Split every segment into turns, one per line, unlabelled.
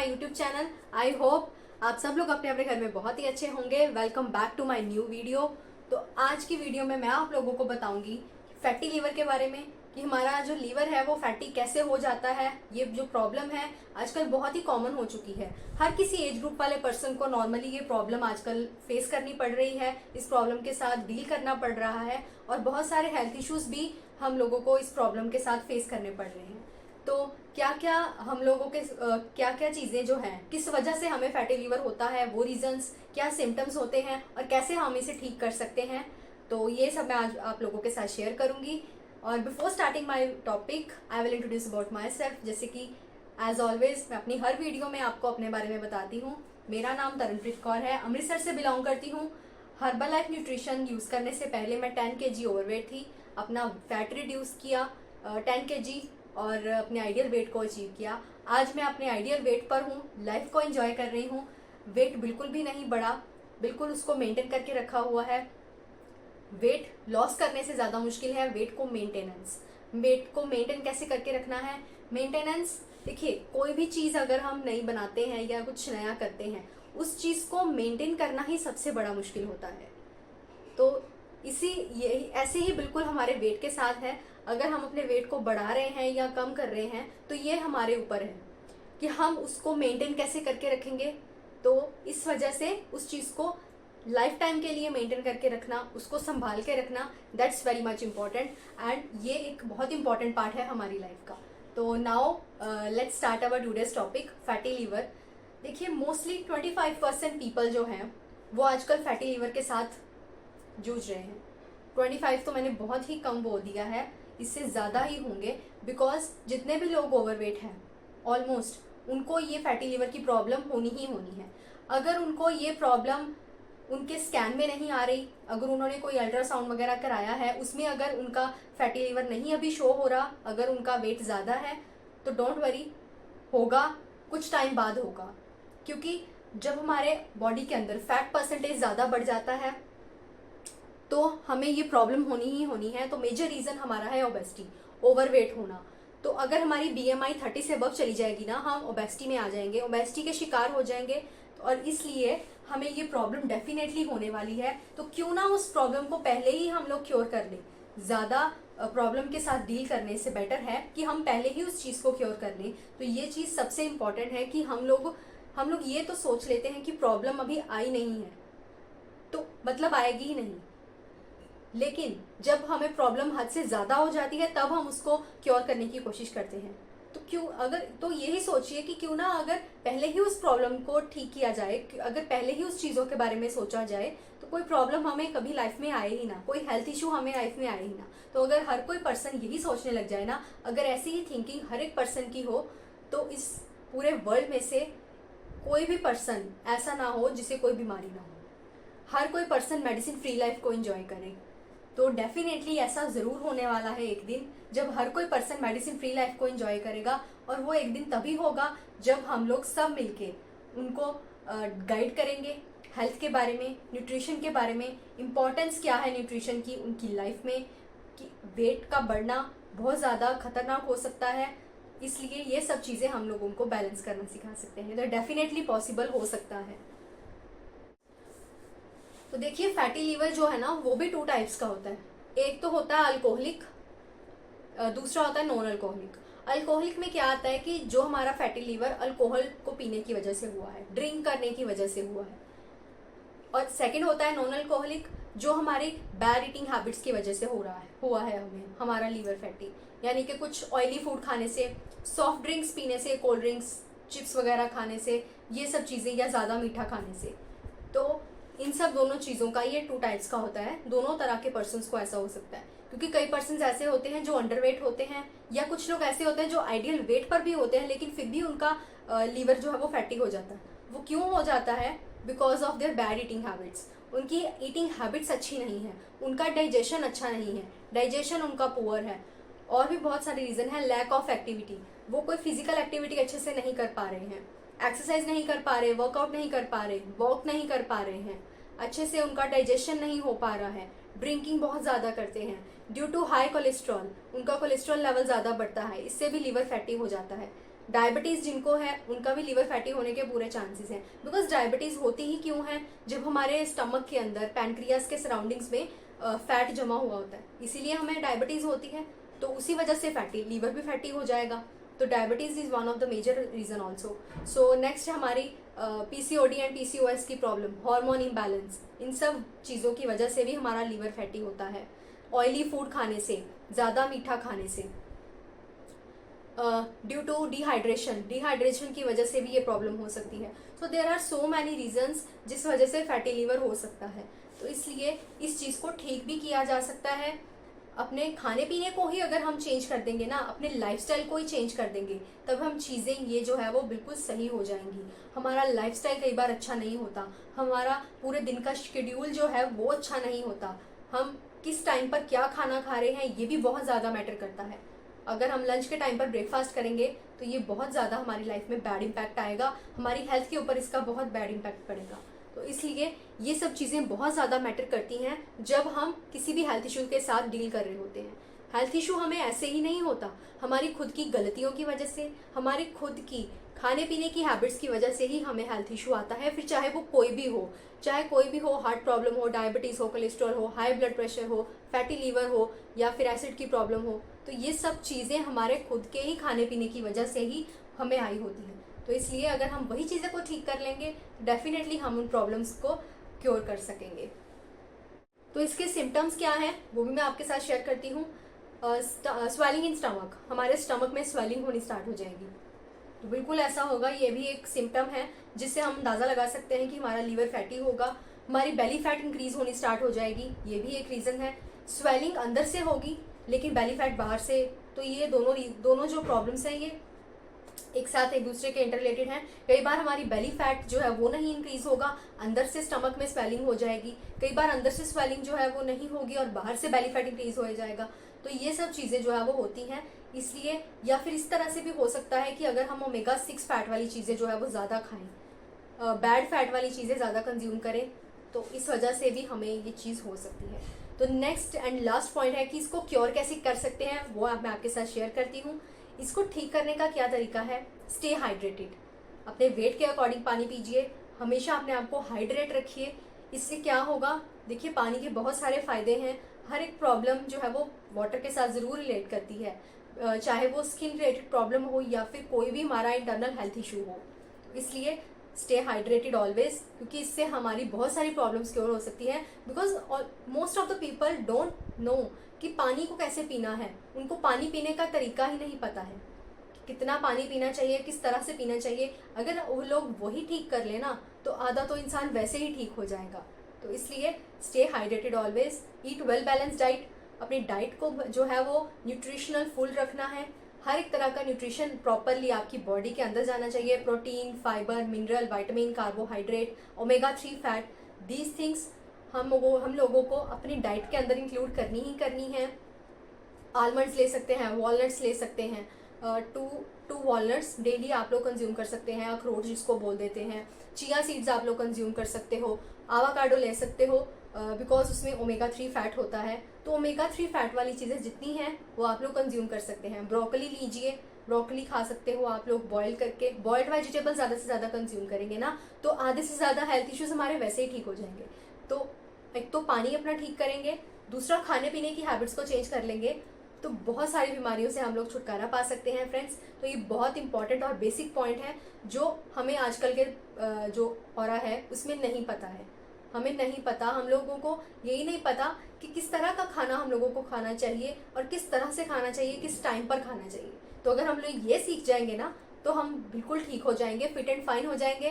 YouTube channel. I hope आप सब लोग अपने अपने घर में बहुत ही अच्छे होंगे। Welcome back to my new video. तो आज की वीडियो में मैं आप लोगों को बताऊंगी फैटी लीवर के बारे में कि हमारा जो लीवर है वो फैटी कैसे हो जाता है। ये जो प्रॉब्लम है आजकल बहुत ही कॉमन हो चुकी है। हर किसी एज ग्रुप वाले पर्सन को नॉर्मली ये प्रॉब्लम आजकल फेस करनी पड़ रही है। इस प्रॉब्लम के साथ डील करना पड़ रहा है और बहुत सारे हेल्थ इश्यूज भी हम लोगों को इस प्रॉब्लम के साथ फेस करने पड़ रहे हैं। तो क्या क्या हम लोगों के क्या क्या चीज़ें जो हैं, किस वजह से हमें फैटी लीवर होता है, वो रीजंस क्या, सिम्टम्स होते हैं और कैसे हम इसे ठीक कर सकते हैं, तो ये सब मैं आज आप लोगों के साथ शेयर करूंगी। और before starting my topic I will introduce about my self. जैसे कि एज ऑलवेज मैं अपनी हर वीडियो में आपको अपने बारे में बताती हूँ। मेरा नाम तरनप्रीत कौर है, अमृतसर से बिलोंग करती हूँ। हर्बल लाइफ न्यूट्रिशन यूज़ करने से पहले मैं 10 kg ओवरवेट थी। अपना फैट रिड्यूस किया 10 kg और अपने आइडियल वेट को अचीव किया। आज मैं अपने आइडियल वेट पर हूँ, लाइफ को एंजॉय कर रही हूँ। वेट बिल्कुल भी नहीं बढ़ा, बिल्कुल उसको मेंटेन करके रखा हुआ है। वेट लॉस करने से ज़्यादा मुश्किल है वेट को मेंटेन कैसे करके रखना है। मेंटेनेंस, देखिए कोई भी चीज़ अगर हम नई बनाते हैं या कुछ नया करते हैं, उस चीज़ को मेंटेन करना ही सबसे बड़ा मुश्किल होता है। तो यही ऐसे ही बिल्कुल हमारे वेट के साथ है। अगर हम अपने वेट को बढ़ा रहे हैं या कम कर रहे हैं तो ये हमारे ऊपर है कि हम उसको मेंटेन कैसे करके रखेंगे। तो इस वजह से उस चीज़ को लाइफ टाइम के लिए मेंटेन करके रखना, उसको संभाल के रखना, that's very much important and ये एक बहुत इंपॉर्टेंट पार्ट है हमारी लाइफ का। तो now let's start our today's topic, fatty liver. देखिए मोस्टली 25% पीपल जो हैं वो आजकल फैटी लीवर के साथ जूझ रहे हैं। 25 तो मैंने बहुत ही कम बोल दिया है, इससे ज़्यादा ही होंगे। बिकॉज जितने भी लोग ओवरवेट हैं ऑलमोस्ट उनको ये फैटी लीवर की प्रॉब्लम होनी ही होनी है। अगर उनको ये प्रॉब्लम उनके स्कैन में नहीं आ रही, अगर उन्होंने कोई अल्ट्रासाउंड वगैरह कराया है उसमें अगर उनका फैटी लीवर नहीं अभी शो हो रहा, अगर उनका वेट ज़्यादा है तो डोंट वरी, होगा, कुछ टाइम बाद होगा। क्योंकि जब हमारे बॉडी के अंदर फैट परसेंटेज ज़्यादा बढ़ जाता है तो हमें ये प्रॉब्लम होनी ही होनी है। तो मेजर रीज़न हमारा है ओबेसिटी, ओवरवेट होना। तो अगर हमारी BMI 30 से अबव चली जाएगी ना, हम ओबेसिटी में आ जाएंगे, ओबेसिटी के शिकार हो जाएंगे। और इसलिए हमें ये प्रॉब्लम डेफिनेटली होने वाली है। तो क्यों ना उस प्रॉब्लम को पहले ही हम लोग क्योर कर लें। ज़्यादा प्रॉब्लम के साथ डील करने से बेटर है कि हम पहले ही उस चीज़ को क्योर कर लें। तो ये चीज़ सबसे इम्पॉर्टेंट है कि हम लोग ये तो सोच लेते हैं कि प्रॉब्लम अभी आई नहीं है तो मतलब आएगी ही नहीं, लेकिन जब हमें प्रॉब्लम हद से ज़्यादा हो जाती है तब हम उसको क्योर करने की कोशिश करते हैं। तो यही सोचिए कि क्यों ना अगर पहले ही उस प्रॉब्लम को ठीक किया जाए, अगर पहले ही उस चीज़ों के बारे में सोचा जाए तो कोई प्रॉब्लम हमें कभी लाइफ में आए ही ना, कोई हेल्थ इशू हमें लाइफ में आए ही ना। तो अगर हर कोई पर्सन यही सोचने लग जाए ना, अगर ऐसी ही थिंकिंग हर एक पर्सन की हो, तो इस पूरे वर्ल्ड में से कोई भी पर्सन ऐसा ना हो जिसे कोई बीमारी ना हो। हर कोई पर्सन मेडिसिन फ्री लाइफ को एंजॉय करे। तो डेफिनेटली ऐसा ज़रूर होने वाला है एक दिन जब हर कोई पर्सन मेडिसिन फ्री लाइफ को एंजॉय करेगा। और वो एक दिन तभी होगा जब हम लोग सब मिलके उनको गाइड करेंगे हेल्थ के बारे में, न्यूट्रिशन के बारे में, इम्पॉर्टेंस क्या है न्यूट्रिशन की उनकी लाइफ में, कि वेट का बढ़ना बहुत ज़्यादा खतरनाक हो सकता है। इसलिए ये सब चीज़ें हम लोग उनको बैलेंस करना सिखा सकते हैं। तो डेफिनेटली पॉसिबल हो सकता है। तो देखिए फैटी लीवर जो है ना वो भी 2 टाइप्स का होता है। एक तो होता है अल्कोहलिक, दूसरा होता है नॉन अल्कोहलिक। अल्कोहलिक में क्या आता है कि जो हमारा फैटी लीवर अल्कोहल को पीने की वजह से हुआ है, ड्रिंक करने की वजह से हुआ है। और सेकंड होता है नॉन अल्कोहलिक, जो हमारी बैड ईटिंग हैबिट्स की वजह से हुआ है हमारा लीवर फैटी। यानी कि कुछ ऑयली फूड खाने से, सॉफ्ट ड्रिंक्स पीने से, कोल्ड ड्रिंक्स, चिप्स वगैरह खाने से, ये सब चीज़ें, या ज़्यादा मीठा खाने से। तो इन सब दोनों चीज़ों का ये 2 टाइप्स का होता है। दोनों तरह के पर्सन्स को ऐसा हो सकता है, क्योंकि कई पर्सन्स ऐसे होते हैं जो अंडरवेट होते हैं, या कुछ लोग ऐसे होते हैं जो आइडियल वेट पर भी होते हैं लेकिन फिर भी उनका लीवर जो है वो फैटी हो जाता है। वो क्यों हो जाता है? Because of their bad eating habits. उनकी ईटिंग हैबिट्स अच्छी नहीं है, उनका डाइजेशन अच्छा नहीं है, डाइजेशन उनका पुअर है। और भी बहुत सारे रीज़न है। लैक ऑफ एक्टिविटी, वो कोई फिजिकल एक्टिविटी अच्छे से नहीं कर पा रहे हैं, एक्सरसाइज नहीं कर पा रहे, वर्कआउट नहीं कर पा रहे, वॉक नहीं कर पा रहे हैं, अच्छे से उनका डाइजेशन नहीं हो पा रहा है, ड्रिंकिंग बहुत ज़्यादा करते हैं, ड्यू टू हाई कोलेस्ट्रॉल, उनका कोलेस्ट्रॉल लेवल ज़्यादा बढ़ता है, इससे भी लीवर फैटी हो जाता है। डायबिटीज़ जिनको है उनका भी लीवर फैटी होने के पूरे चांसेस हैं। बिकॉज डायबिटीज़ होती ही क्यों है, जब हमारे स्टमक के अंदर पैनक्रियास के सराउंडिंग्स में फैट जमा हुआ होता है, इसीलिए हमें डायबिटीज़ होती है। तो उसी वजह से फैटी लीवर भी फैटी हो जाएगा। तो diabetes is one of the major reason also. So next हमारी पीसीओडी एंड पीसीओएस की प्रॉब्लम, हार्मोन इम्बैलेंस, इन सब चीज़ों की वजह से भी हमारा लीवर फैटी होता है। ऑयली फूड खाने से, ज़्यादा मीठा खाने से, ड्यू टू डिहाइड्रेशन की वजह से भी ये प्रॉब्लम हो सकती है। So there are so many reasons जिस वजह से फैटी लीवर हो सकता है। तो इसलिए इस चीज़ को ठीक भी किया जा सकता है। अपने खाने पीने को ही अगर हम चेंज कर देंगे ना, अपने लाइफस्टाइल को ही चेंज कर देंगे, तब हम चीज़ें ये जो है वो बिल्कुल सही हो जाएंगी। हमारा लाइफस्टाइल कई बार अच्छा नहीं होता, हमारा पूरे दिन का शेड्यूल जो है वो अच्छा नहीं होता, हम किस टाइम पर क्या खाना खा रहे हैं ये भी बहुत ज़्यादा मैटर करता है। अगर हम लंच के टाइम पर ब्रेकफास्ट करेंगे तो ये बहुत ज़्यादा हमारी लाइफ में बैड इम्पैक्ट आएगा, हमारी हेल्थ के ऊपर इसका बहुत बैड इम्पैक्ट पड़ेगा। तो इसलिए ये सब चीज़ें बहुत ज़्यादा मैटर करती हैं जब हम किसी भी हेल्थ इशू के साथ डील कर रहे होते हैं। हेल्थ इशू हमें ऐसे ही नहीं होता, हमारी खुद की गलतियों की वजह से, हमारी खुद की खाने पीने की हैबिट्स की वजह से ही हमें हेल्थ इशू आता है। फिर चाहे वो कोई भी हो, चाहे कोई भी हो, हार्ट प्रॉब्लम हो, डायबिटीज़ हो, कोलेस्ट्रॉल हो, हाई ब्लड प्रेशर हो, फैटी लीवर हो, या फिर एसिड की प्रॉब्लम हो, तो ये सब चीज़ें हमारे खुद के ही खाने पीने की वजह से ही हमें आई होती हैं। तो इसलिए अगर हम वही चीज़ें को ठीक कर लेंगे, डेफिनेटली हम उन प्रॉब्लम्स को क्योर कर सकेंगे। तो इसके सिम्टम्स क्या हैं वो भी मैं आपके साथ शेयर करती हूँ। स्वेलिंग इन स्टमक, हमारे स्टमक में स्वेलिंग होनी स्टार्ट हो जाएगी। तो बिल्कुल ऐसा होगा, ये भी एक सिम्टम है जिससे हम अंदाज़ा लगा सकते हैं कि हमारा लीवर फैटी होगा। हमारी बेली फैट इंक्रीज होनी स्टार्ट हो जाएगी, ये भी एक रीज़न है। स्वेलिंग अंदर से होगी लेकिन बेली फैट बाहर से, तो ये दोनों जो प्रॉब्लम्स हैं ये एक साथ एक दूसरे के इंटररिलेटेड हैं। कई बार हमारी बेली फैट जो है वो नहीं इंक्रीज होगा, अंदर से स्टमक में स्वेलिंग हो जाएगी। कई बार अंदर से स्वेलिंग जो है वो नहीं होगी और बाहर से बेली फैट इंक्रीज हो जाएगा। तो ये सब चीज़ें जो है वो होती हैं। इसलिए या फिर इस तरह से भी हो सकता है कि अगर हम ओमेगा 6 फैट वाली चीज़ें जो है वो ज़्यादा खाएं, बैड फैट वाली चीज़ें ज़्यादा कंज्यूम करें, तो इस वजह से भी हमें ये चीज़ हो सकती है। तो नेक्स्ट एंड लास्ट पॉइंट है कि इसको क्योर कैसे कर सकते हैं, वो मैं आपके साथ शेयर करती हूँ। इसको ठीक करने का क्या तरीका है, स्टे हाइड्रेटेड, अपने वेट के अकॉर्डिंग पानी पीजिए, हमेशा अपने आप को हाइड्रेट रखिए। इससे क्या होगा, देखिए पानी के बहुत सारे फ़ायदे हैं। हर एक प्रॉब्लम जो है वो वाटर के साथ ज़रूर रिलेट करती है, चाहे वो स्किन रिलेटेड प्रॉब्लम हो या फिर कोई भी हमारा इंटरनल हेल्थ इशू हो। इसलिए स्टे हाइड्रेटेड ऑलवेज, क्योंकि इससे हमारी बहुत सारी प्रॉब्लम्स क्योर हो सकती है। Because most of the people don't know कि पानी को कैसे पीना है, उनको पानी पीने का तरीका ही नहीं पता है, कितना पानी पीना चाहिए, किस तरह से पीना चाहिए। अगर वो लोग वही ठीक कर लेना तो आधा तो इंसान वैसे ही ठीक हो जाएगा। तो इसलिए स्टे हाइड्रेटेड ऑलवेज, ईट वेल बैलेंस डाइट, अपनी डाइट को जो है वो न्यूट्रिशनल फुल रखना है। हर एक तरह का न्यूट्रिशन प्रॉपरली आपकी बॉडी के अंदर जाना चाहिए, protein, fibre, mineral, vitamin, carbohydrate, omega 3 fat, these things हम लोगों को अपनी डाइट के अंदर इंक्लूड करनी ही करनी है। आलमंड्स ले सकते हैं, वॉलनट्स ले सकते हैं, टू वॉलनट्स डेली आप लोग कंज्यूम कर सकते हैं, अखरोट जिसको बोल देते हैं। चिया सीड्स आप लोग कंज्यूम कर सकते हो, आवाकाडो ले सकते हो, बिकॉज उसमें ओमेगा 3 फैट होता है। तो ओमेगा 3 फैट वाली चीज़ें जितनी हैं वो आप लोग कंज्यूम कर सकते हैं। ब्रोकली लीजिए, ब्रोकली खा सकते हो आप लोग बॉयल करके। बॉयल्ड वेजिटेबल ज़्यादा से ज़्यादा कंज्यूम करेंगे ना तो आधे से ज़्यादा हेल्थ इश्यूज हमारे वैसे ही ठीक हो जाएंगे। तो एक तो पानी अपना ठीक करेंगे, दूसरा खाने पीने की हैबिट्स को चेंज कर लेंगे, तो बहुत सारी बीमारियों से हम लोग छुटकारा पा सकते हैं फ्रेंड्स। तो ये बहुत इंपॉर्टेंट और बेसिक पॉइंट है जो हमें आजकल के जो ऑरा है उसमें नहीं पता है। हमें नहीं पता, हम लोगों को यही नहीं पता कि किस तरह का खाना हम लोगों को खाना चाहिए और किस तरह से खाना चाहिए, किस टाइम पर खाना चाहिए। तो अगर हम लोग ये सीख जाएंगे ना तो हम बिल्कुल ठीक हो जाएंगे, फिट एंड फाइन हो जाएंगे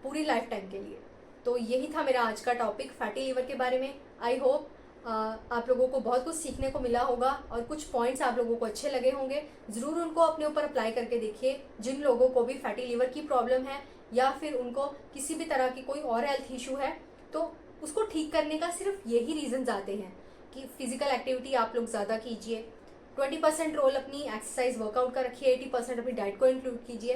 पूरी लाइफ टाइम के लिए। तो यही था मेरा आज का टॉपिक फैटी लीवर के बारे में। आई होप आप लोगों को बहुत कुछ सीखने को मिला होगा और कुछ पॉइंट्स आप लोगों को अच्छे लगे होंगे। ज़रूर उनको अपने ऊपर अप्लाई करके देखिए। जिन लोगों को भी फैटी लीवर की प्रॉब्लम है या फिर उनको किसी भी तरह की कोई और हेल्थ इशू है तो उसको ठीक करने का सिर्फ यही रीजन आते हैं कि फिजिकल एक्टिविटी आप लोग ज़्यादा कीजिए, 20% रोल अपनी एक्सरसाइज वर्कआउट का रखिए, 80% अपनी डाइट को इंक्लूड कीजिए,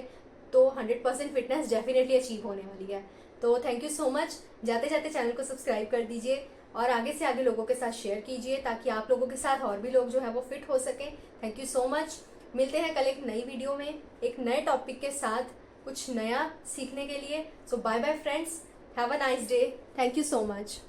तो 100% फिटनेस डेफिनेटली अचीव होने वाली है। तो थैंक यू सो मच। जाते जाते चैनल को सब्सक्राइब कर दीजिए और आगे से आगे लोगों के साथ शेयर कीजिए ताकि आप लोगों के साथ और भी लोग जो है वो फिट हो सकें। Thank you so much. मिलते हैं कल एक नई वीडियो में एक नए टॉपिक के साथ कुछ नया सीखने के लिए। So bye bye friends, have a nice day, thank you so much.